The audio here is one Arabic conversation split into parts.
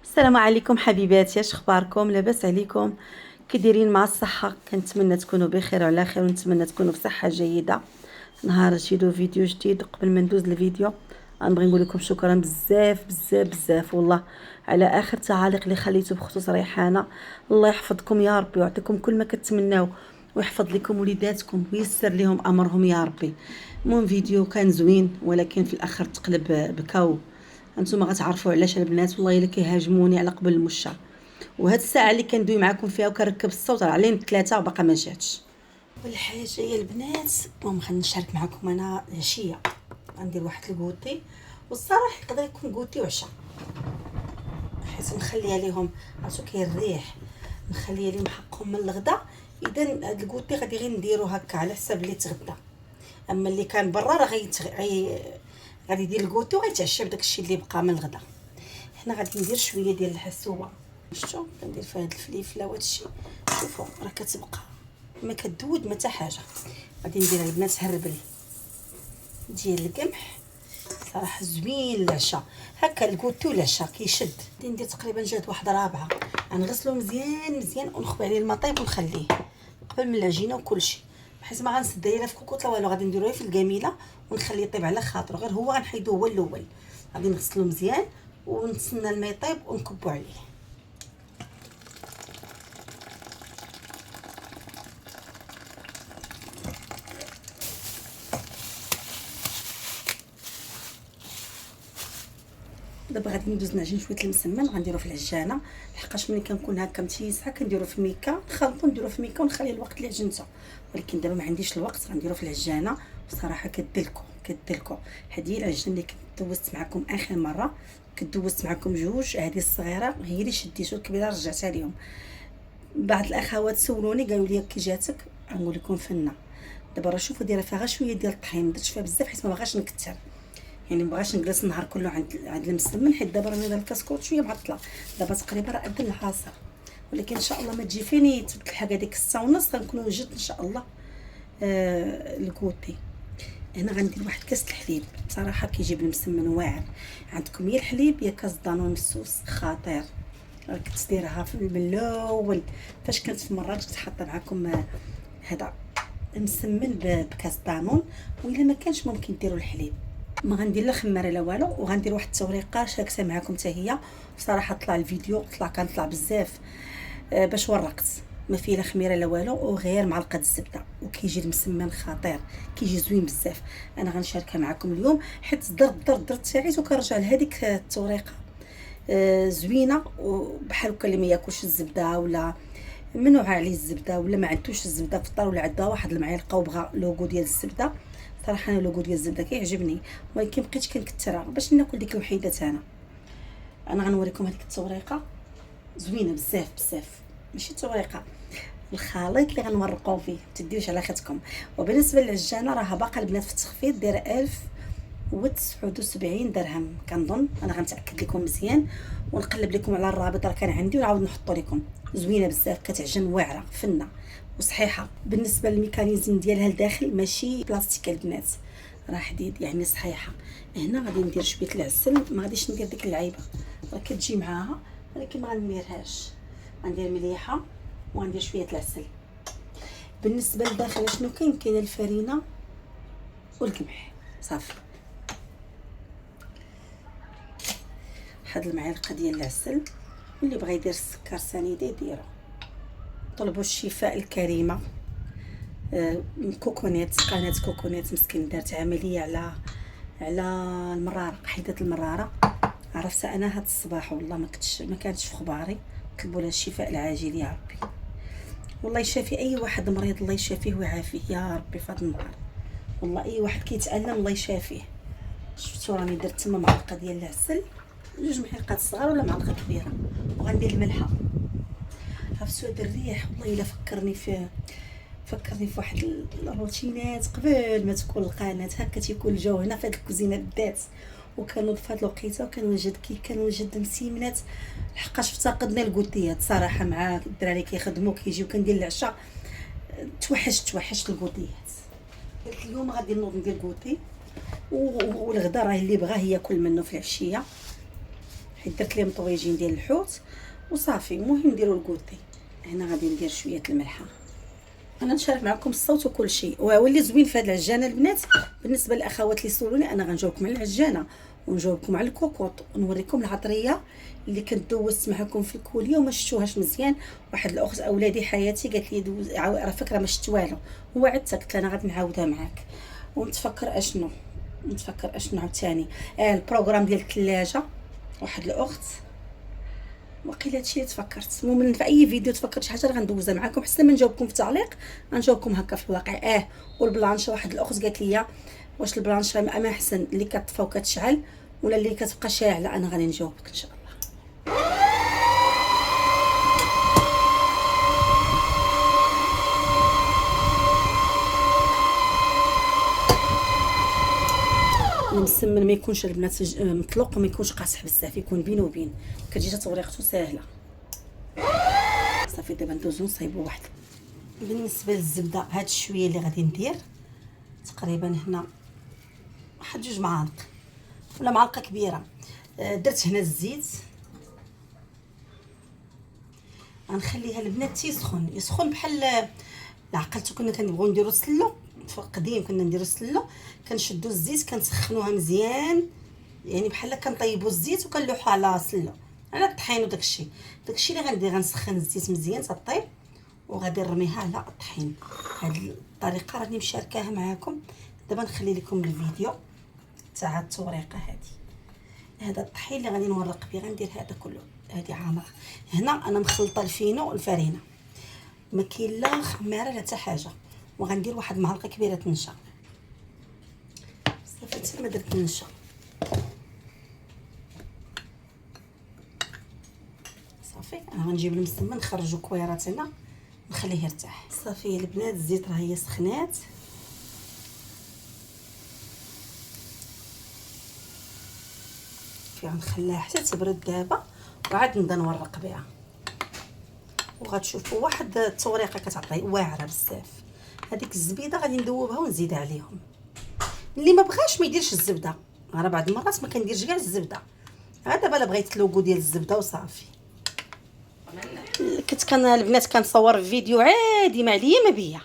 السلام عليكم حبيباتي، اش اخباركم؟ لاباس عليكم؟ كي دايرين مع الصحه؟ كنتمنى تكونوا بخير وعلى خير، ونتمنى تكونوا بصحه جيده. نهار جيدو فيديو جديد. قبل ما ندوز الفيديو غنبغي نقول لكم شكرا بزاف بزاف بزاف والله على اخر تعاليق اللي خليتو بخصوص ريحانه. الله يحفظكم يا ربي ويعطيكم كل ما كتمناو، ويحفظ لكم وليداتكم ويسر لهم امرهم يا ربي. المهم فيديو كان زوين، ولكن في الاخر تقلب بكاو. انتم غتعرفوا علاش البنات والله الا كيهاجموني على قبل المشا. وهاد الساعه اللي كندوي معكم فيها وكنركب الصوت راه علينا ثلاثه وباقا ما جاتش. والحاجه يا البنات المهم غنشارك معكم انا العشيه. غندير واحد الكوتي، والصراحه يقدر يكون كوتي وعشاء، حيت مخليه ليهم عرفتو كيريح، مخليه ليهم حقهم من الغدا. اذا هاد الكوتي غادي غير نديرو هكا على حساب اللي تغدى. اما اللي كان برا راه غادي يدير الكوتي وغيتعشى بداك الشيء اللي بقى من الغدا. هنا غادي ندير شويه ديال الحسوه، شفتوا كندير فيها هاد الفليفله وهاد الشيء. شوفوا راه كتبقى ما كدود ما حتى حاجه. غادي ندير البنات هربل ديال القمح، صراحه زوين العشاء هكا الكوتو العشاء كيشد. غادي ندير تقريبا جات واحد رابعه، غنغسلو مزيان مزيان ونخبي عليه الماء طيب ونخليه قبل من العجينه وكلشي، بحيث ما غنسد دايره في كوكوط لا والو. غادي نديروه في الكميله ونخليه يطيب على خاطره، غير هو غنحيدوه هو الاول. غادي نغسلو مزيان ونتسنى الماء يطيب ونكبو عليه. دابا غادي ندوز نعجن شويه المسمن، غنديرو في العجانه، لحقاش ملي كنكون هكا متيسه كنديرو في ميكا، نخلطو نديرو في ميكا ونخلي الوقت اللي عجنته. ولكن دابا ما عنديش الوقت، غنديرو في العجانه. بصراحه كدلكو هذه العجينه اللي كنت دوزت معكم اخر مره، كنت دوزت معكم جوج. هذه الصغيره هي اللي شديتو، الكبيره رجعتها لهم. بعض الاخوات سولوني قالوا لي كي جاتك، غنقول لكم فنه. دابا راه شوفوا دايره فيها غير شويه ديال الطحين، ما درتش فيها بزاف حيت ما بغاش نكثر، يعني مبغاش نجلس النهار كله عند المسمن، حيت دابا راني دار الكاسكوط شويه معطله. دابا تقريبا راه قد العصر، ولكن ان شاء الله ما تجي فيني تبت الحاجه ديك 6:30 غنكون وجدت ان شاء الله الكوتي. هنا غندير واحد كاس الحليب، بصراحه كيجيب المسمن واعر. عندكم يا الحليب يا كاس دانون مسوس خطير. كنت دايرها في الاول فاش كنت في مراكش، كنت حاطه معكم هذا مسمن بكاس دانون. وإلا ما كانش ممكن ديروا الحليب. ما غندير لا خماره لا والو، وغندير واحد التوريقه شاكسه معكم حتى هي. بصراحه طلع الفيديو كان طلع بزاف باش ورقت، ما فيه لا خميره لا والو، وغير معلقه الزبده، وكيجي المسمن خطير، كيجي زوين بزاف. انا غنشاركها معكم اليوم حيت درت ساعات وكنرجع لهذيك التوريقه زوينه. وبحال هكا اللي ما ياكلش الزبده ولا ممنوع عليه الزبده ولا ما عندوش الزبده في الدار، ولا عندها واحد المعلقه وبغى لوغو ديال الزبده. صراحه انا لوغو ديال الزبده كيعجبني، ولكن بقيت كنكثرها باش ناكل ديك الوحيدات. انا غنوريكم هذيك التوريقه زوينه بزاف بزاف، ماشي التوريقه، الخليط اللي غنورقوا فيه تديوش على خيتكم. وبالنسبه للعجانه راها باقا البنات في التخفيض، دايره 1079 درهم كنظن. انا غنتاكد لكم مزيان ونقلب لكم على الرابط، راه كان عندي ونعاود نحطو لكم. زوينه بزاف، كتعجن واعره فنه وصحيحه. بالنسبه للميكانيزم ديالها لداخل ماشي بلاستيك البنات، راه حديد يعني صحيحه. هنا غادي ندير شويه العسل، ما غاديش ندير ديك اللعيبه راه كتجي معاها، ولكن ما غنديرهاش. غندير مليحه وغندير شويه العسل. بالنسبه لداخل شنو كاين الفرينه والقمح صافي. هاد المعلقه ديال العسل، واللي بغى يدير السكر سنيده يديرو. طلبوا الشفاء الكريمه. كوكونات، قناه كوكونات مسكين دارت عمليه على المراره، حيدت المراره. عرفتها انا هاد الصباح والله ما كانتش في خباري. طلبوا لها الشفاء العاجل يا ربي، والله يشافي اي واحد مريض، الله يشافيه ويعافيه يا ربي في هذا النهار. والله اي واحد كيتالم الله يشافيه. شفتوا راني درت تما معلقه ديال العسل، جوج معالق صغار ولا معلقه كبيره، وغندير الملحه. عرفتوا هذا الريح والله الا فكرني في واحد الروتينات قبل ما تكون القناه هكا. تيكون الجو هنا في هاد الكوزينه بالذات، وكانوا في هاد الوقيته كنوجد مسيمنات، لحقاش افتقدنا الكوتيات صراحه. مع الدراري كيخدموا كيجيو كندير العشاء، توحشت الكوتيات. قلت اليوم غادي نوض ندير كوتي، والغدا راه اللي بغاه ياكل منه في العشيه. حيت درت ليه مطويجين ديال الحوت وصافي. المهم نديرو الكوتي. هنا غادي ندير شويه الملحه. انا نشارك معكم الصوت وكل شيء. واللي زوين في هذه العجانه البنات بالنسبه للاخوات اللي سولوني، انا غنجاوبكم على العجانه ونجاوبكم على الكوكوط ونوريكم العطريه اللي كنت دوزت معكم في الكوليه وما شفتوهاش مزيان. واحد الاخت اولادي حياتي قالت لي دوز على فكره ما شفت والو، وعدتها قلت لها انا غادي نعاودها معاك. ونتفكر اشنو عاوتاني البروغرام ديال الثلاجه. واحد الاخت وقيله هادشي اللي تفكرت. المهم في اي فيديو تفكرت شي حاجه غندوزها معكم، حتى ما نجاوبكم في تعليق غنجاوبكم هكا في الواقع. والبلانشه واحد الاخت قالت لي واش البلانشه ما احسن اللي كتطفى وكتشعل ولا اللي كتبقى شاعله؟ انا غادي نجاوبك ان شاء الله. المسمن ما يكونش البنات مطلوق وما يكونش قاصح بزاف، يكون بين وبين، كتجي توريقته ساهله. صافي دابا ندوزو نصايبو واحد. بالنسبه للزبده هاد الشويه اللي غادي ندير تقريبا هنا واحد 2 معالق ولا معلقه كبيره. درت هنا الزيت، غنخليها البنات يسخن بحال عقلتو. كنا كنبغيو نديرو السلو في القديم، كنا نديرو السلو كنشدو الزيت كنسخنوها مزيان، يعني بحال كنطيبو الزيت وكنلوحو على سلو على الطحين وداكشي اللي غندير. غنسخن الزيت مزيان تطيب وغادي نرميها على الطحين. هاد الطريقه راني مشاركاها معاكم. دابا نخلي لكم الفيديو تاع التوريقه هذه. هذا الطحين اللي غادي نورق به غندير هذا كله. هذه عامره. هنا انا مخلطه الفينو والفرينه، ما كاين لا خماره لا حتى حاجه. وغندير واحد معلقه كبيره نشا. صافي حتى ما درت نشا. صافي انا غنجيب المسمن نخرجو كويرات هنا نخليه يرتاح. صافي البنات الزيت راه هي سخنات. غنخليها حتى تبرد دابا وعاد نبدا نورق بها. وغتشوفوا واحد التوريقه كتعطي واعره بزاف. هذيك الزبيده غادي ندوبها ونزيد عليهم. اللي ما بغاش ما يديرش الزبده، راه بعض المرات ما كنديرش كاع الزبده. دابا لا بغيت اللوغو ديال الزبده وصافي. كنت البنات كنصور فيديو عادي ما عليا ما بيا،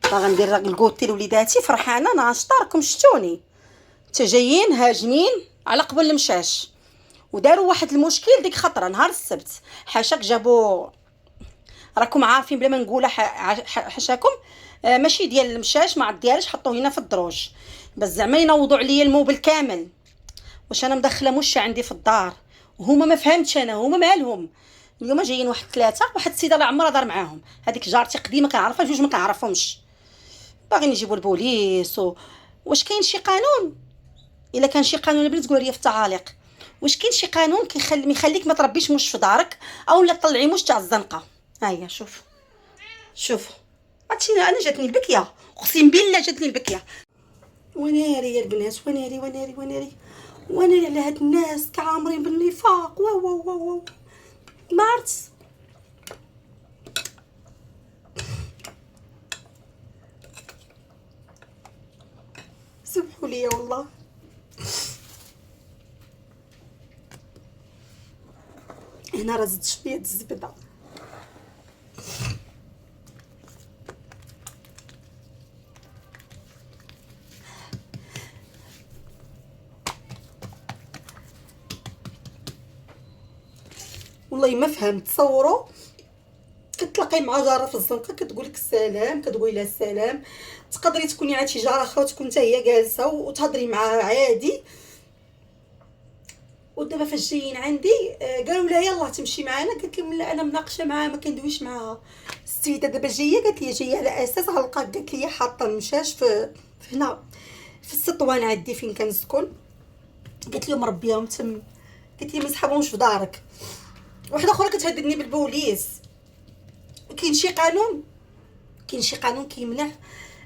غندير الكوتي لوليداتي فرحانه ناشطه. راكم شفتوني حتى جايين هاجمين على قبل المشاش وداروا واحد المشكل ديك خطره نهار السبت. حاشاك جابوا، راكم عارفين بلا ما نقولها حاشاكم، ماشي ديال المشاش ما ديالش، حطوه هنا في الدروج بس زعما ينوضوا عليا الموبل كامل. واش انا مدخله مشا عندي في الدار وهما ما فهمتش انا هما مالهم. اليوم جايين واحد 3 واحد السيده لا عمرها دار معاهم. هذيك جارتي قديمه كنعرفها، 2 ما كنعرفهمش، باغيين يجيبوا البوليس. واش كاين شي قانون؟ الا كان شي قانون البنات قولوا لي في التعاليق. واش كاين شي قانون يخليك ما تربيش مش في دارك او لا تطلعي مش تاع الزنقه؟ ها هي شوف عرفتي انا جاتني البكيه، اقسم بالله جاتني البكيه. وناري يا البنات، وناري على هاد الناس كعامرين بالنفاق. واو ما عرفت. سمحوا لي والله. هنا راه زدت شويه الزبده. والله ما فهمت. تصوروا كتلاقي مع جاره في الزنقه كتقولك السلام، كتقولي لها السلام، تقدري تكوني عاد شي جاره اخرى تكون حتى هي جالسه وتهضري معاها عادي. ودابا فاش جايين عندي قالوا لها يلاه تمشي معنا، قالت لهم لا انا مناقشه معاها ما كندويش معاها. السيده دابا جايه قالت لي جايه على اساس غلقات، قالت لي حاطه المشاش في هنا في السطوان عندي فين كنسكن. قالت لي مربيهم تم، قالت لي ما نسحبهمش في دارك. واحده اخرى كتهددني بالبوليس. كاين شي قانون كيمنع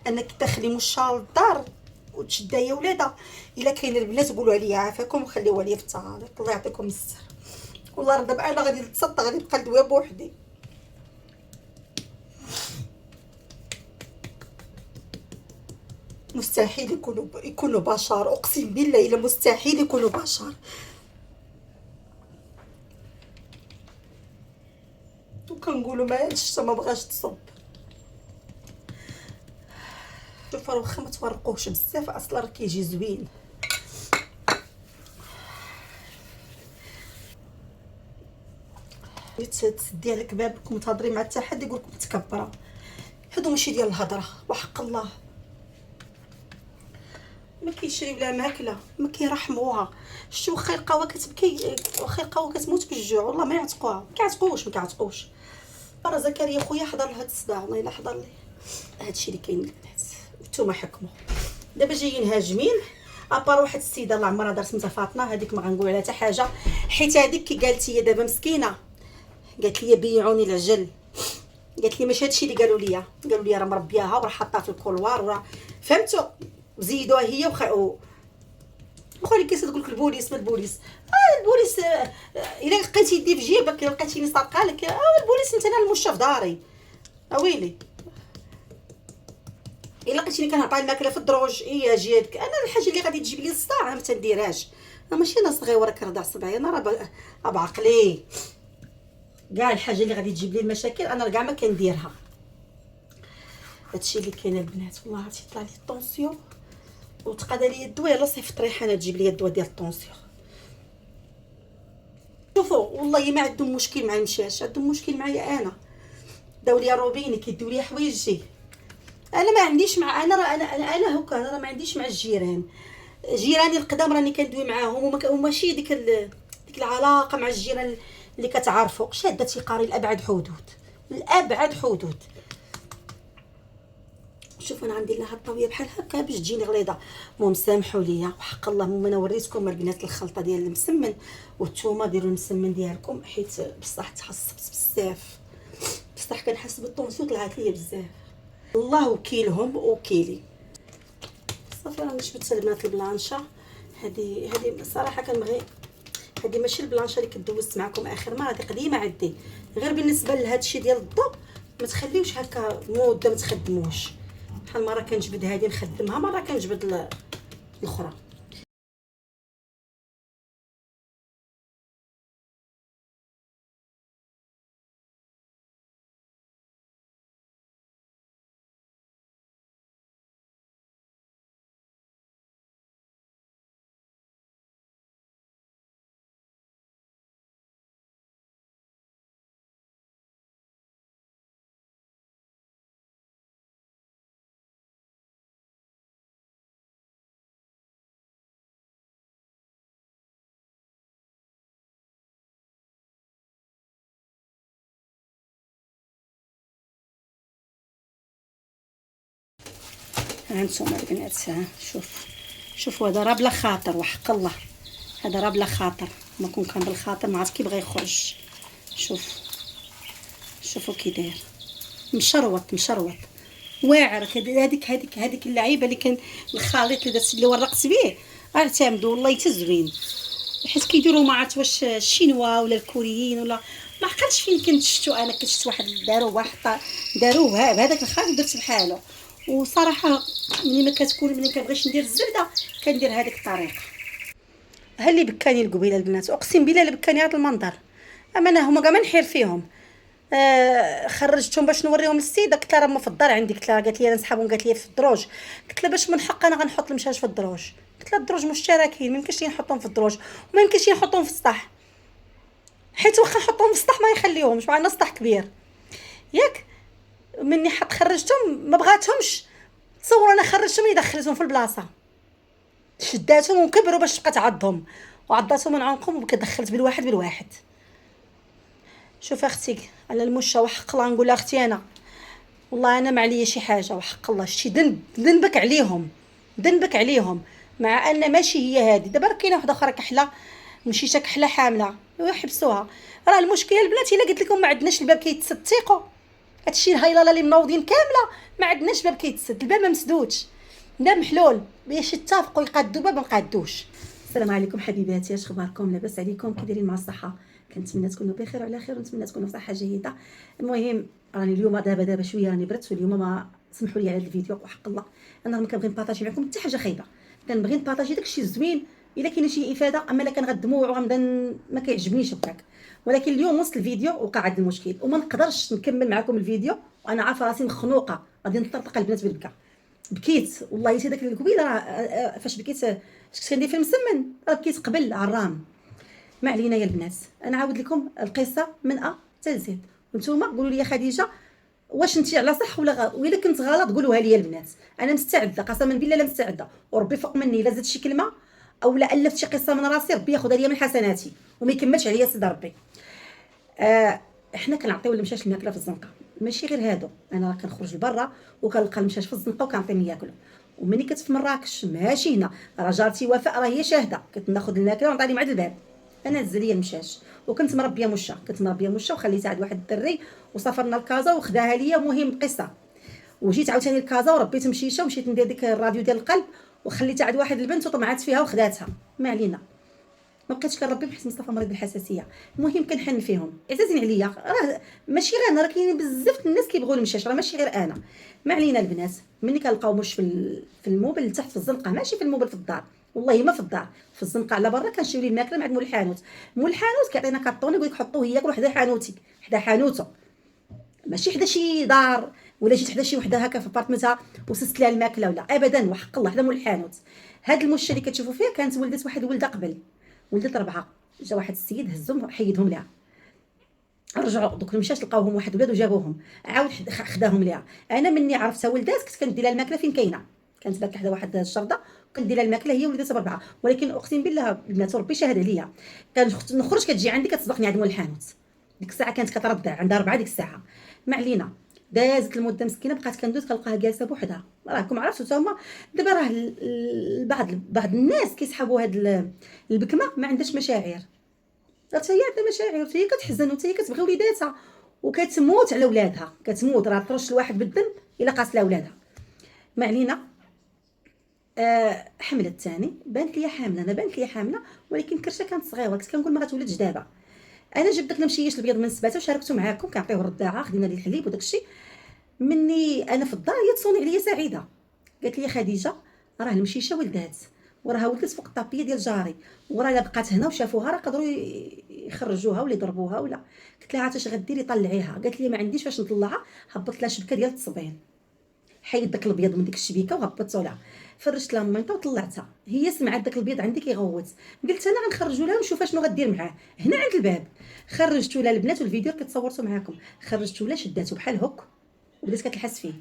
انك تدخلي مشا للدار وتشدها هي ولادها. الا كاين البنات قولوا عليا عافاكم وخليوها ليا في التعاليق. الله يعطيكم الستر. والله راه دابا انا غادي نتصدى، غادي نبقى ندوي بوحدي. مستحيل يكونوا بشر، اقسم بالله الا مستحيل يكونوا بشر. وكنقولوا ما الشتا ما بغاش تصب. شوفوا واخا ما تورقوش بزاف اصلا راه كيجي زوين. تسدي على كبابك وتهضري مع حتى حد يقول لك متكبره. هادو ماشي ديال الهضره وحق الله. ما كيشريو لا ماكله ما كيرحموها. شتو واخا يلقاوها كتبكي واخا يلقاوها كتموت بالجوع والله ما يعتقوها. ما كيعتقوش. راه زكريا خويا حضر لهاد الصداع والله الا حضر لي. هادشي اللي كاين البنات وانتوما حكموا. دابا جايين هاجمين ابار واحد السيده الله عمرها دارت سميتها فاطمه. هذيك ما غنقول عليها حتى حاجه حيت هذيك كي قالت لي دابا مسكينه قالت لي بيعوني العجل. قالت لي ماشي هادشي اللي قالوا لي راه مربياها وراه حاطاها في الكولوار وراه فهمتوا زيدوها هي وخلي كيس تقول لك البوليس. ما البوليس البوليس الا لقيتي يدي في جيبك لقيتيني سارقه لك البوليس انت انا المشى في داري اويلي. الا لقيتيني كنعطي الماكله في الدروج هي جيتك انا الحاجه اللي غادي تجيب لي الصداع ما تنديرهاش. انا ماشي ناس صغيره كنرضع صبعي انا راه بعقلي كاع الحاجه اللي غادي تجيب لي المشاكل انا كاع ما كنديرها. هادشي اللي كاين البنات والله عرفتي طلع لي الطونسيون وتقاد لي الدواء يلاه صيفط ريحانه تجيب لي الدواء ديال الطونسيون. شوفوا والله ما عندهم مشكل مع المشاش عندهم مشكل معايا انا. داو لي روبيني كيديو لي حوايجي انا ما عنديش مع انا راه انا هكا انا ما عنديش مع الجيران. جيراني القدام راني كندوي معاهم وماشي ديك العلاقه مع الجيران اللي كتعرفوا شاده تيقاري الابعد حدود. شوف انا غندير لها الطاويه بحال هكا باش تجيني غليظه. المهم سامحوا ليا وحق الله انا وريتكم البنات الخلطه ديال المسمن والثومه. ديروا المسمن ديالكم حيت بصح تحصبت بزاف بصح كنحس بالطونسيون طلعت ليا بزاف. الله وكيلهم وكيلي. صافي راه جبت البنات البلانشه. هذه صراحه كنبغي هذه ماشي البلانشه اللي كدوزت معكم اخر مره هذه قديمه عندي. غير بالنسبه لهذا الشيء ديال الضو ما تخليوش هكا مده ما تخدموش. بحال مره كنجبد هذه نخدمها مره كنجبد الاخرى. هانتوما البنات شوفوا هذا راه بلا خاطر وحق الله. هذا راه بلا خاطر ما كان بالخاطر ما عرفت كي بغى يخرج. شوفوا كي داير مشروط واعر. هذيك اللعيبه اللي كان الخليط اللي ورقت به اعتمدوا والله تزوين. حيت كيديروا ما عرفت واش الشينوا ولا الكوريين ولا ما عقلتش فين كنت شفتو انا. كنت واحد داروه بهذاك الخليط درت بحالو. وصراحه ملي كنبغيش ندير الزبده كندير هذيك الطريقه. ها اللي بكاني القبيله البنات اقسم بالله اللي بكاني هذا المنظر. اما انا هما كاع ما نحير فيهم. خرجتهم باش نوريهم للسيده. قلت لها راه ما في الدار عندي. قالت لي انا نسحبهم. قالت لي في الدروج. قلت لها باش من حق انا غنحط المشاش في الدروج. قلت لها الدروج مشتركين ما يمكنش نحطهم في الدروج وما يمكنش نحطهم في السطح حيت واخا نحطهم في السطح ما يخليهمش مع ان السطح كبير ياك. مني خرجتهم ما بغاتهمش. تصور انا خرجتهم دخلتهم في البلاصه شداتهم وكبروا باش تبقى تعضهم وعضاتهم من عنقهم وكدخلت بالواحد. شوف اختي على المشى وحق الله نقول اختي انا والله انا ما عليا شي حاجه وحق الله شي ذنبك عليهم مع ان ماشي هي هذه. دابا كاينه وحده اخرى كحله مشيتها كحله حامله يحبسوها. راه المشكله البنات الا قلت لكم ما عندناش الباب كيتسد ثقوا. هادشي الهيلاله اللي منوضين كامله ما عندناش باب كيتسد. الباب ما مسدودش لا محلول باش يتفقوا يقادوا باب ما قادوش. السلام عليكم حبيباتي اش اخباركم لاباس عليكم كي دايرين مع الصحه. كنتمنى تكونوا بخير وعلى خير ونتمنى تكونوا في صحه جيده. المهم راني اليوم دابا شويه راني برت واليوم ما سمحوا لي على هذا الفيديو وحق الله انا ما كنبغي نبارطاجي معكم حتى حاجه خايبه. كنبغي نبارطاجي داكشي الزوين الا كاين شي افاده. اما الا كان غدموع وغنبدا ما كيعجبنيش هكاك. ولكن اليوم وسط الفيديو وقع هذا المشكل وما نقدرش نكمل معكم الفيديو وانا عارفه راسي مخنوقه، غادي نطرطق البنات بالبكا. بكيت والله حتى داك القبيله راه فاش بكيت كنت كندير في المسمن، راه بكيت قبل عرام. ما علينا يا البنات، انا عاود لكم القصه من ا حتى لزد، وانتم قولوا لي يا خديجه واش انت على صح ولا غلط، والا كنت غلط قولوها لي البنات. انا مستعده قسما بالله لا مستعده، وربي فوق مني، الا زدت شي كلمه او لا الفت شي قصه من راسي ربي ياخذها ليا من حسناتي وما يكملش عليا سيد ربي. احنا كنعطيو المشاش الماكله في الزنقه، ماشي غير هادو، انا راه كنخرج لبرا وكنلقى المشاش في الزنقه وكنعطيهم ياكلوا. ومني كنت في مراكش ماشي هنا، راه جارتي وفاء راه هي شاهده، كنت ناخذ الماكله ونعطيها مع الباب، انا هز ليا المشاش. وكنت مربيه مشه، كنت مربيه مشه وخليتها عند واحد الدري وسافرنا لكازا وخداها ليا. مهم قصه، وجيت عاوتاني لكازا وربيت مشيشه ومشيت ندير ديك الراديو ديال القلب وخليتها عند واحد البنت وطمعت فيها وخداتها. ما علينا، ما بقيتش كنربي بحيت مصطفى مريض بالحساسيه. المهم كنحن فيهم عزازين عليا، راه ماشي غير انا، راه كاينين بزاف الناس كيبغيو المشاش، راه ماشي غير انا. ما علينا البنات، ملي كنلقاو مش في الموبل تحت في الزنقه، ماشي في الموبل في الدار، والله ما في الدار، في الزنقه على برا كنشري الماكله من عند مول الحانوت. مول الحانوت كيعطينا كارطون يقول لك حطوه ياكل حدا حانوتي، حدا حانوته، ماشي حدا شي دار ولا جيت حدا شي وحده هكا في بارتمنتها وسست لها الماكله ولا ابدا، وحق الله حدا مول الحانوت. هاد المشه اللي كتشوفوا فيها كانت ولدت واحد الولده قبل، ولدت 4، جا واحد السيد هزهم حيدهم ليها، رجعوا دوك المشاش لقاوهم واحد الولاد وجابوهم، عاود خداهم ليها. انا مني عرفتها ولدات كنت كندير لها الماكله فين كاينه، كانت باك حدا واحد الشرده وكندير لها الماكله هي ولدتها ب4. ولكن اقسم بالله البنات ربي شاهد عليا، كان نخرج كتجي عندي كتصدقني عند مول الحانوت، ديك الساعه كانت كترضع عندها 4 ديك الساعه. ما علينا، دازت المده مسكينه بقات كندوز كنلقاها جالسه بوحدها. راكم عرفتوا حتى هما دابا راه بعض الناس كيسحبوا هاد البكمه ما عندهاش مشاعر، حتى هي عندها مشاعر، حتى هي كتحزن وحتى هي كتبغي وليداتها وكتموت على ولادها، كتموت راه ترش الواحد بالدم الا قاس لها ولادها. ما علينا. حملت الثاني بانت لي حامله، انا بانت لي حامله ولكن كرشه كانت صغيره، كنت كنقول ما غتولدش دابا. انا جبت داك المشيش البيض من سباته وشاركته معاكم كنعطيوه الرضاعه، خدينا ليه الحليب وداك الشيء. مني انا في الدار هي تصوني عليا سعيده، قالت لي خديجه راه المشيشه ولدات وراها ولدت فوق الطابيه ديال جاري، وراه الا بقات هنا وشافوها راه قدروا يخرجوها ولا يضربوها ولا. قلت لها عاد اش غديري؟ طلعيها. قالت لي ما عنديش فاش نطلعها. هبطت لها شبكه ديال التصبين، حيد داك الابيض من ديك الشبيكه وهبطته لها، فرشت لها ميطه وطلعتها. هي سمعت داك البيض عندي كيغوت، قلت انا غنخرجوا لها ونشوف شنو غدير معاه هنا عند الباب. خرجتو لها البنات والفيديو كتصورته معاكم، خرجتو لها شداتو بحال هوك وبدات كتلحس فيه.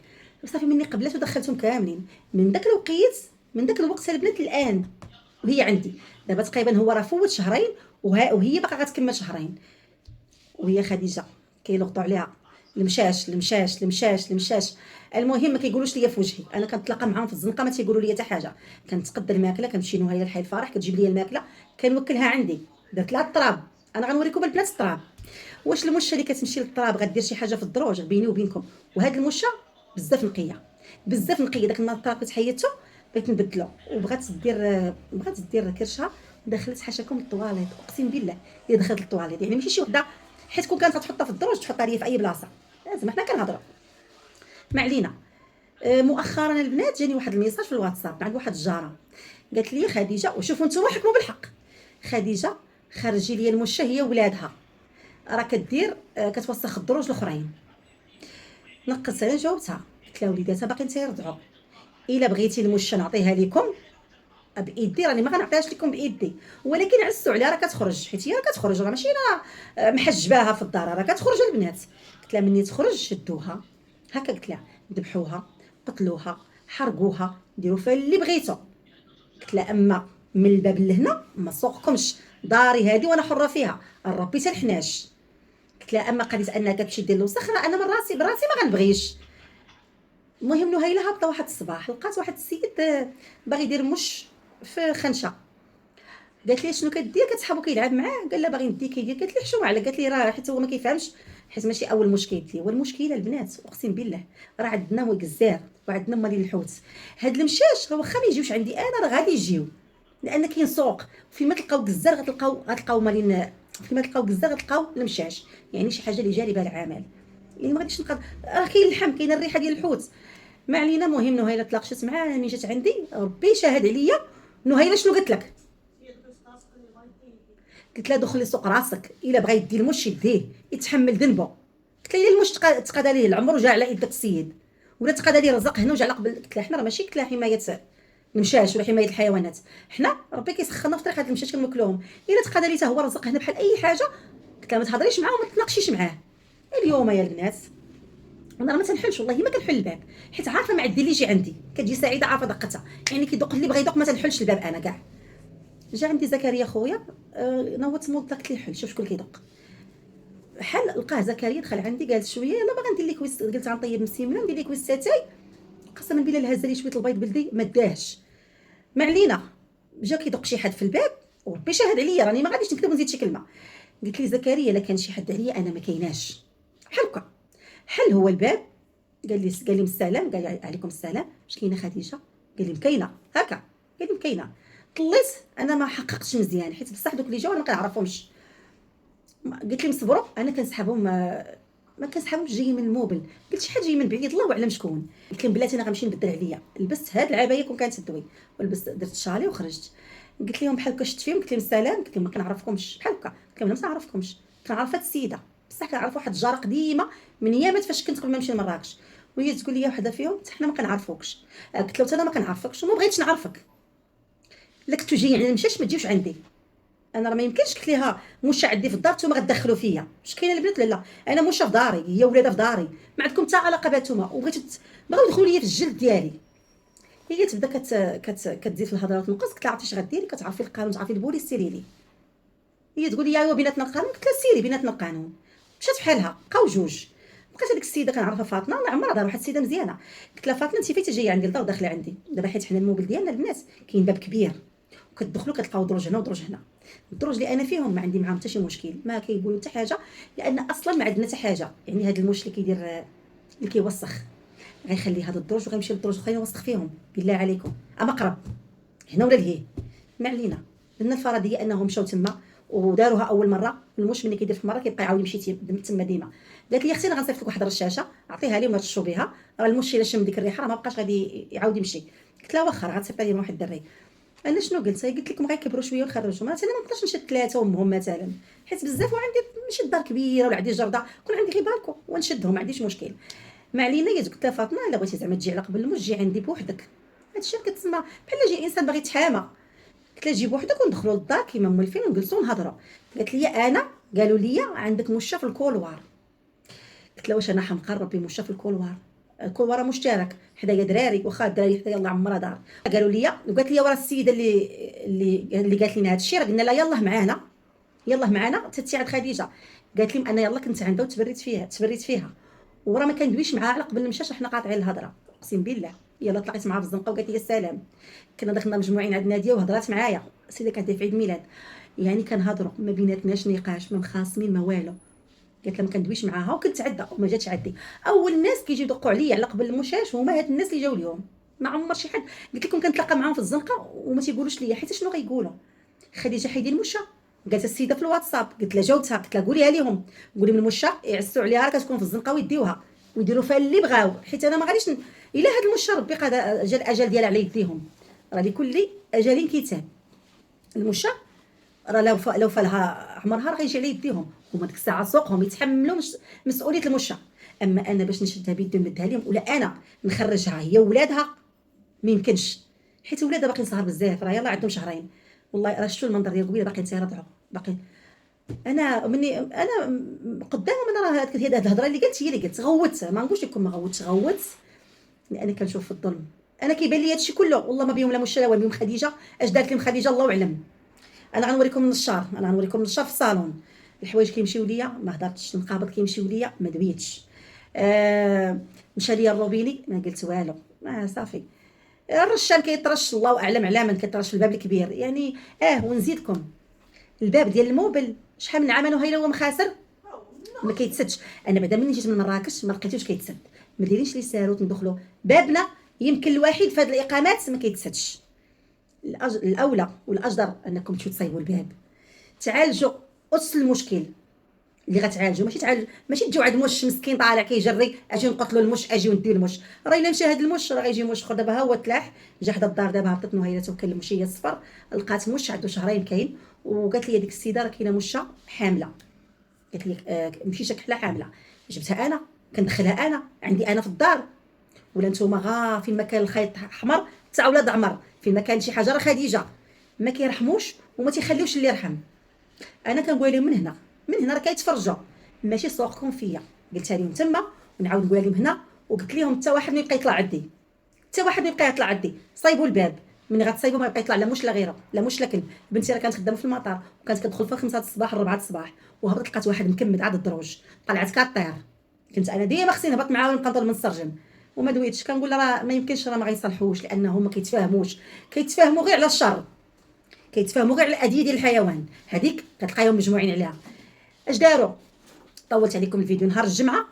وصافي مني قبلت ودخلتهم كاملين. من داك الوقيت، من داك الوقت البنات الان وهي عندي دابا تقريبا، هو راه فوت شهرين وهي باقا غتكمل شهرين. وهي خديجه كيلقطوا عليها المشاش المشاش المشاش المشاش. المهم ما كيقولوش ليا في وجهي، انا كنتلاقى معاهم في الزنقه ما تيقولوا لي حتى حاجه. كنتقدر الماكله، كنمشي نوهيه لحي الفرح كتجيب لي الماكله كنوكلها عندي، درت لها الطراب. انا غنوريكم البنات الطراب، واش المشه اللي كتمشي للطراب غدير شي حاجه في الدروج بيني وبينكم. وهاد المشه بزاف نقيه، بزاف نقيه. داك النهار الطراب كنت حيدته بغيت نبدلو بغات دير كرشها، دخلت حاشاكم الطواليت، اقسم بالله هي دخلت الطواليت، يعني ماشي شي وحده حيت كون كانت تحطها في الدروج تحطها ليا في اي بلاصه، لازم حنا كنهضروا. ما علينا. مؤخرا البنات جاني واحد الميساج في الواتساب عند واحد الجاره، قالت لي خديجه، وشوفوا نتوما حكموا بالحق، خديجه خرجي لي المشه هي ولادها راه كدير كتوسخ الدروج الاخرين. نقصت انا جاوبتها قلت لها وليداتها باقيين تيرضعوا، الا بغيتي المشه نعطيها لكم بايدي، راني ما غنعطيهاش لكم بايدي، ولكن عسوا عليها راه كتخرج، حيت هي راه كتخرج، راه ماشي راه محجباها في الدار، راه كتخرج البنات. قلت لها مني تخرج شدوها هكا، قلت لها ذبحوها قتلوها حرقوها ديروا فيها اللي بغيتو. قلت لها اما من الباب لهنا ما سوقكمش، داري هذه وانا حره فيها، ربي حتى الحناش. قلت لها اما قضيه انها كتمشي دير الوسخ راه انا من راسي براسي ما غنبغيش. المهم نهيله هابطه واحد الصباح لقات واحد السيد باغي يدير مش في خنشه، قالت لي شنو كدير؟ كتسحبو كيلعب معاه، قال لها باغي نديك يدير، قالت لي حشومه على، قالت لي راه حيت هو ما كيفهمش، حيت ماشي اول مشكل. قلت لي والمشكله البنات اقسم بالله راه عندنا هو الجزار وعندنا مالين الحوت، هاد المشاش راه واخا ما يجيوش عندي انا راه غادي يجيو، لان كاين سوق فين ما تلقاو الجزار غتلقاو مالين، فين ما تلقاو الجزار غتلقاو المشاش، يعني شي حاجه اللي جالبه العمل، يعني ما غاديش نقدر، راه كاين اللحم كاين الريحه ديال الحوت. ما علينا. مهم نهيله تلاقشت معاه، ملي جات عندي ربي شاهد عليا. نهيله شنو قلت لك؟ قلت لها دخلي سوق راسك، الا بغى يدي المش يديه يتحمل ذنبه. قلت لها الا المش تقاد ليه العمر وجا على يد السيد، ولا تقاد ليه رزق هنا وجا على قبل. قلت لها حنا راه ماشي قلت لها حمايه المشاش ولا حمايه الحيوانات، حنا ربي كيسخرنا في طريق هاد المشاش كنمكلوهم، الا تقاد ليه حتى هو رزق هنا بحال اي حاجه. قلت لها ما تهضريش معاه وما تناقشيش معاه. اليوم يا البنات انا ما تنحلش، والله ما كنحل الباب، حيت عارفه ما عندي اللي يجي عندي، كتجي سعيده عارفه دقتها، يعني كيدق اللي بغى يدق ما تنحلش الباب انا كاع. جا عندي زكريا خويا، نوضت موضه قلت ليه حل شوف شكون كيدق. حل لقاه زكريا دخل عندي قال شويه يلا باغا ندير لك ويس، قلت غنطيب مسيمنه وندير لك ويساتاي. قسما بالله الهزه لي شويه البيض بلدي ما داهش، ما علينا. جا كيدق شي حد في الباب وربي شاهد عليا راني ما غاديش نكذب ونزيد شي كلمه. قلت لي زكريا الا كان شي حد عليا انا ما كايناش. هكا حل هو الباب، قال لي السلام، قال لي عليكم السلام، واش كاينه خديجه؟ قال لي مكاينه. هكا قال لي مكاينه. طليت انا ما حققتش مزيان، حيت بصح دوك اللي جاو انا ما كنعرفهمش. قلت لهم صبروا انا كنسحبهم، ما كنسحبهمش جايين من الموبل. قلت شي حد جاي من بعيد الله اعلم شكون. قلت لهم بلاتي انا غنمشي نبدل عليا، لبست هاد العبايه كون كانت تدوي ولبست درت الشالي وخرجت. قلت لهم بحال هكا شفت فيهم، قلت لهم السلام، قلت لهم ما كنعرفكمش بحال هكا، قلت لهم انا ما كنعرفكمش، كنعرف هاد السيده بصح كنعرف واحد الجاره قديمه من ايامات فاش كنت قبل ما نمشي لمراكش، وهي تقول لي وحده فيهم حنا ما كنعرفوكش. قلت له انا ما كنعرفكش وما بغيتش نعرفك، الا كنتو جايين عند المشاش ما تجيوش عندي، انا راه ما يمكنش. قلت لها موشا عندي في الدار نتوما غتدخلوا فيا، واش كاينه البنات؟ لا انا موشا في داري، هي ولادها في داري، ما عندكم حتى علاقه باتوما، وبغيتو بغاو يدخلوا ليا في الجلد ديالي. هي تبدا كتزيد في الهضره وتنقص. قلت لها عرفتي اش غديري؟ كتعرفي القانون، تعرفي البوليس، سيري لي. هي تقول لي ايوا بيناتنا القانون، قلت لها سيري بيناتنا القانون. مشات بحالها بقاو جوج. بقات هذيك السيده كنعرفها فاطمه، انا عمرها دار واحد السيده مزيانه. قلت لها فاطمه انت فين جايه عندي لدار داخله عندي دابا؟ حيت حنا الموبل ديالنا البنات كاين باب كبير وكتدخلوا كتلقاو دروج هنا ودروج هنا. الدروج اللي انا فيهم ما عندي معاهم حتى شي مشكل، ما كيقولوا حتى حاجه، لان اصلا ما عندنا حتى حاجه. يعني هذا الموش اللي كيدير اللي كيوسخ غيخلي هذا الدروج وغيمشي للدروج الاخرين يوسخ فيهم. بالله عليكم اما قرب هنا ولا لهيه ما علينا. لان الفرضيه انهم مشاو تما وداروها اول مره، المش ملي كيدير في مره كيبقى يعاود يمشي تما ديما. قالت لي اختي انا غنصيفط لك واحد الرشاشه عطيها لهم يرشوا بها، راه المش الا شم ديك الريحه راه ما بقاش غادي يعاود يمشي. قلت لها واخا غتصيفط لي واحد الدري. انا شنو قلت لكم غيكبروا شويه ونخرجوا، انا ما نقدرش نشد ثلاثه وامهم مثلا حيت بزاف، وعندي ماشي الدار كبيره ولا عندي جرده، كون عندي غير بالكو ونشدهم ما عنديش مشكل. ما علينا. قلت لها فاطمه الا بغيتي زعما تجي على قبل المش جي عندي بوحدك، هادشي كتسمى بحال جي انسان باغي يتحامى. قلت لها جيب وحدك وندخلوا للدار كيما مولفين ونجلسوا ونهضروا. قالت لي انا قالوا لي عندك مشى في الكولوار. قلت لها واش انا حمقى ربي مشى في الكولوار؟ الكولوار مشترك حدايا دراري، واخا الدراري حتى يلاه عمرها دار. قالوا لي وقالت لي ورا السيده اللي قالت لنا هذا الشيء راه قلنا لها يلاه معانا يلاه معانا تتي عند خديجه. قالت لي انا يلاه كنت عندها وتبريت فيها وراه ما كندويش معاها على قبل المشاش، حنا قاطعين الهضره اقسم بالله. يلا تلاقيت معاها في الزنقه وقالت لي السلام. كنا دخلنا مجموعين عند ناديه وهضرات معايا، السيده كانت في عيد ميلاد، يعني كنهضروا ما بيناتناش نقاش، ما مخاصمين ما والو. قالت لها ما كندويش معاها وكنت عده وما جاتش عندي. اول ناس كيجيو يدقوا عليا على قبل المشاش هما هاد الناس اللي جاو اليوم، ما عمر شي حد قلت لكم كنتلاقى معاهم في الزنقه وما تيقولوش ليا، حيت شنو غيقولوا؟ خديجه حيدي المشا. قالت السيده في الواتساب، قلت لها جاوبتها، قلت لها قوليها لهم، قولي من المشا يعسوا عليها راه كتكون في الزنقه ويديوها ويديروا فيها اللي بغاو، حيت انا ما غاديش الا هاد المشا ربي قاد جا الاجل ديالها على يديهم، راه لكل اجل كتاب. المشا راه لو فالها عمرها راه غيجي على يديهم، هما ديك الساعه سوقهم يتحملوا مسؤوليه المشا. اما انا باش نشدها بيدي ونمدها لهم ولا انا نخرجها هي وولادها ما يمكنش، حيت ولادها باقيين صغار بزاف، راه يلاه عندهم شهرين. والله راه شفتوا المنظر ديال قبيله باقيين تيرضعوا باقيين. انا مني انا قدامهم انا راه هاد الهضره اللي قلت هي اللي قلت غوت، ما نقولش لكم ما غوتش، غوت لان كنشوف في الظلم. انا كيبان لي هادشي كله والله ما بيهم لا مشا ولا بيهم خديجه، اش دارت لهم خديجه الله اعلم. انا غنوريكم النشار، في الصالون، الحوايج كيمشيو ليا ما هضرتش، النقابض كيمشيو ليا ما دويتش، مشى ليا الروبيني ما قلت والو، صافي. الرشان كيطرش الله اعلم على من كيطرش في الباب الكبير يعني. ونزيدكم الباب ديال الموبل شحال من عام انا هايله هو مخاسر ما كيتسدش. انا بعدا ملي جيت من مراكش ما لقيتوش كيتسد، ما دايرينش لي ساروت ندخلوا بابنا، يمكن الوحيد في هاد الاقامات ما كيتسدش. الاولى والاجدر انكم تمشيو تصايبوا الباب، تعالجوا اصل المشكل. اللي غتعالجو، ماشي تجيو عند المش مسكين طالع كيجري اجي نقتلو المش، اجي وندير المش. راه الا مشى هاد المش راه غيجي مش اخر. دابا ها هو تلاح جا حدا الدار، دابا هبطت نهيلته وكان المش هي الصفر. لقات مش عنده شهرين كاين، وقالت لي ديك السيده راه كاينه مشه حامله. قالت لي مشيت كحله حامله، جبتها انا كندخلها انا عندي انا في الدار. ولا نتوما فين ما كان الخيط احمر تاع ولاد عمر، فين ما كان شي حاجه راه خديجه ما كيرحموش وما تيخليوش اللي يرحم. انا كنقول لهم من هنا راه كيتفرجوا، ماشي سوقكم فيا. قلتها لهم تما ونعاود نقولها لهم هنا، وقلت لهم حتى واحد ما يبقى يطلع عندي، حتى واحد ما يبقى يطلع عندي. صايبوا الباب، من غتصايبوا ما يبقى يطلع لا مش لا غيره لا مش لا كلب. بنتي راه كانت خدامه في المطار وكانت كتدخل في 5 الصباح 4 الصباح، وهبطت لقات واحد مكمد عاد الدروج، طلعت كطير. كنت انا ديما خصني نهبط معاه ونبقى نضل من السرجم وما دويتش. كنقول راه ما يمكنش، راه ما غيصلحوش لانهم ما كيتفاهموش، كيتفاهموا غير على الشر، كيتفاهموا غير على الاذيه ديال الحيوان. هذيك كتلقايهم مجموعين عليها. اش داروا؟ طولت عليكم الفيديو. نهار الجمعه،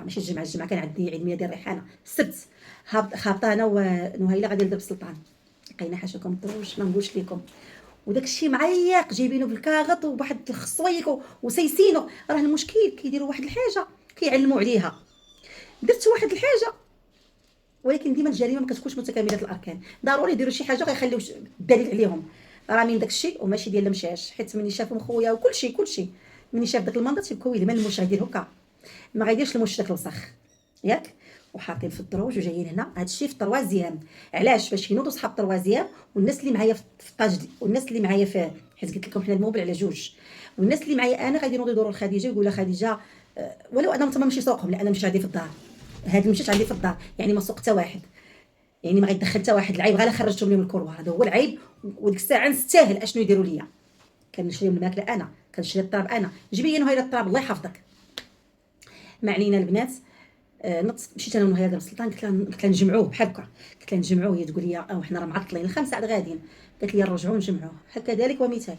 ماشي الجمعه كان عندي عيد ميلاد الريحانه السبت. هابطه انا ونهيله غادي لدرب السلطان، لقينا حاشاكم الدروج ما نقولش لكم، وداك الشيء معيق جايبينه بالكاغط وواحد الخصويك وسيسينو. راه المشكل كيديروا واحد الحاجه كيعلموا عليها. درت واحد الحاجه ولكن ديما الجريمه ما كتكونش متكامله الاركان، ضروري يديروا شي حاجه غيخليو الدليل عليهم. راه من داك الشيء وماشي ديال المشاش، حيت مني شافهم خويا وكل شيء مني شاف داك المنظر تيبكوا لي ما المش غيدير هكا، ما غيديرش المش داك الوسخ ياك. وحاطين في الدروج وجايين هنا. هادشي في طروازيام. علاش؟ باش ينوضوا صحاب طروازيام والناس اللي معايا في الطاج والناس اللي معايا في، حيت قلت لكم حنا الموبل على جوج، والناس اللي معايا انا غادي ينوضوا يدوروا لخديجه يقولوا خديجه ولو انا ما ماشي سوقهم لان مشيت عندي في الدار. هاد مشيت عندي في الدار يعني ما سوق حتى واحد، يعني ما غيدخل حتى واحد العيب، غير خرجتهم لهم الكروه. هذا هو العيب. وديك الساعه نستاهل اشنو يديروا ليا. كنشري الماكله انا، كنشري الطراب انا. جيبي لي نهيله الطراب الله يحفظك. ما علينا البنات. مشيت انا ونهيله درب السلطان، قلت لها نجمعوه بحال هكا. قلت لها نجمعوه، هي تقول لي حنا راه معطلين الخمسه عاد غاديين. قالت لي نرجعوه نجمعوه. هكا ذلك ومثال.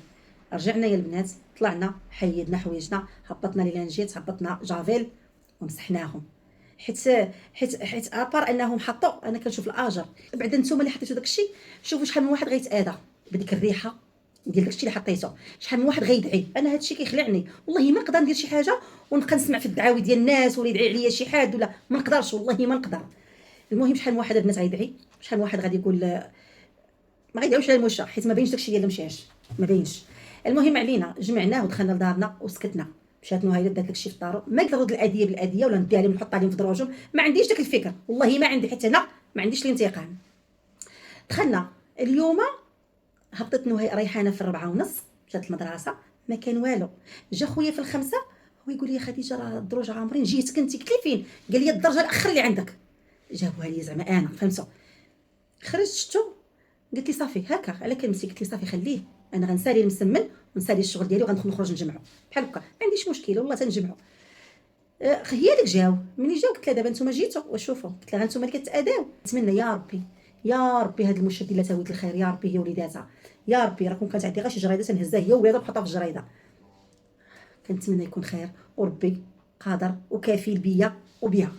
رجعنا يا البنات، طلعنا حيدنا حوايجنا، هبطنا لي لانجيت، هبطنا جافيل ومسحناهم. حيت ابار انهم حطوا، انا كنشوف الاجر. بعدا نتوما اللي حطيتوا داكشي شوفوا شحال من واحد غيتاذى بديك الريحه ديال داكشي اللي حطيته، شحال من واحد غيدعي. انا هادشي كيخلعني والله ما نقدر ندير شي حاجه ونبقى نسمع في الدعاوي ديال الناس ولا يدعي عليا شي حد ولا ما نقدرش، والله ما نقدر. المهم شحال من واحد البنات غيدعي، شحال من واحد غادي يقول ما غيدعوش على المشا حيت ما بينش داكشي ديال المشاش ما بينش. المهم علينا جمعناه ودخلنا لدارنا وسكتنا. مشات نهيله دات داكشي في الدار، ما قلت نرد الاديه بالاديه ولا نديها لهم نحط عليهم في دروجهم، ما عنديش داك الفكر والله ما عندي، حتى انا ما عنديش الانتقام. دخلنا اليوم، هبطت ريحانه في 4:30 مشات المدرسه، ما كان والو. جا خويا في 5 هو يقول لي خديجه راه الدروج عامرين جيتك انت. قلت لي فين؟ قال لي الدرجه الاخر اللي عندك. جابوها لي زعما انا فهمتوا. خرجت شفتو، قلت لي صافي هكا على كلمتي، قلت لي صافي خليه، انا غنسالي المسمن ونسالي الشغل ديالي وغندخل نخرج نجمعو بحال هكا، ما عنديش مشكل والله تنجمعو. هي اللي جاو مني جاو قلت لها دابا نتوما جيتو وشوفوا، قلت لها نتوما اللي كتاداو. نتمنى يا ربي يا ربي هاد المشهد اللي تاويت الخير يا ربي هي وليداتها، يا ربي راه كون كانت عندي غير شي جريده تنهزها هي وليدها نحطها في الجريده. كنتمنى يكون خير وربي قادر وكفيل بيا وبيها،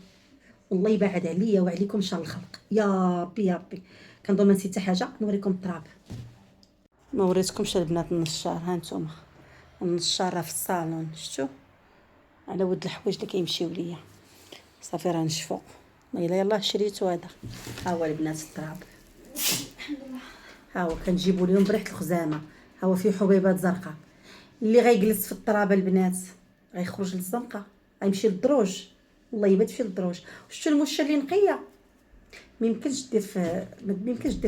والله يبعد عليا وعليكم شر الخلق يا ربي يا ربي. كنظن ما نسيت حتى حاجه. نوريكم التراب. ما وريتكمش البنات النشار، ها نتوما النشار راه في الصالون شفتوا على ود الحوايج اللي كيمشيو ليا. صافي راه نشفوا. يلا شريتو هذا. ها هو البنات التراب، ها هو كنجيبوا لهم بريحه الخزامه. ها هو فيه حبيبات زرقاء. اللي غيجلس في التراب البنات غيخرج للزنقه، غيمشي للدروج، والله يبات فيه للدروج. شفتوا المشه اللي نقيه ما يمكنش دير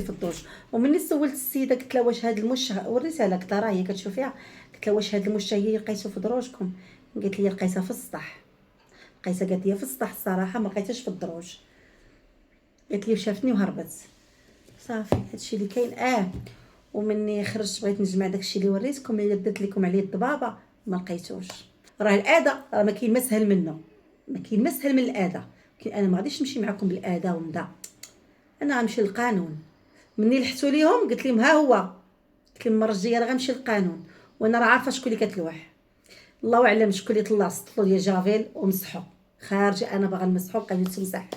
في الدروج. ومني سولت السيده قلت لها واش هاد المش، وريتها لها قلت لها راه هي كتشوفيها، قلت لها واش هاد المشه هي لقيتو في دروجكم؟ قالت لي لقيتها في السطح. قالت لي في السطح الصراحه ما لقيتهاش في الدروج. قالت لي شافتني وهربت. صافي هادشي اللي كاين. ومني خرجت بغيت نجمع داكشي اللي وريتكم اللي درت لكم عليه الضبابه ما لقيتوش. راه الاذى راه ما كاين مسهل منه، ما كاين مسهل من الاذى. انا ما غاديش نمشي معكم بالاذى وندا، انا غنمشي للقانون. مني لحتو ليهم قلت لهم ها هو، قلت لهم المره الجايه راه غنمشي للقانون، وانا راه عارفه شكون اللي كتلوح. الله اعلم شكون اللي طلع سطلو ديال جافيل ومسحو خارجه. انا باغا نمسحو بقى يتمسح.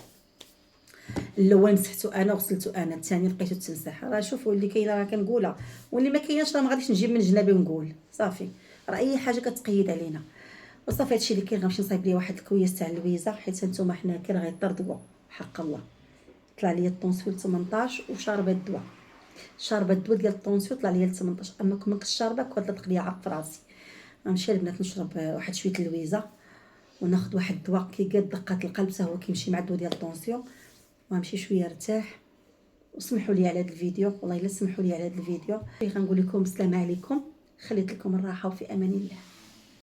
الاول مسحتو انا وغسلتو انا، الثاني لقيتو تمسح. راه شوفوا اللي كاينه راه كنقولها، واللي ما كايناش راه ما غاديش نجيب من جنابي ونقول صافي. راه اي حاجه كتقيد علينا. وصافي هادشي اللي كاين. غنمشي نصايب ليا واحد الكويس تاع اللويزه، حيت نتوما حنا كي راه غيطردوا حق الله. طلع ليا الطونسيول 18 وشاربه الدواء، شاربه الدواء ديال الطونسيول طلع ليا 18. اما كون كنت شاربه كنت طلق ليا عرق في راسي. غنمشي البنات نشرب واحد شويه اللويزه، وناخذ واحد الدواء كيقاد دقات القلب حتى هو كيمشي مع الدواء ديال الطونسيون، وغنمشي شويه ارتاح. وسمحوا لي على هذا الفيديو، والله الا سمحوا لي على هذا الفيديو. غنقول لكم السلام عليكم، خليت لكم الراحه وفي امان الله.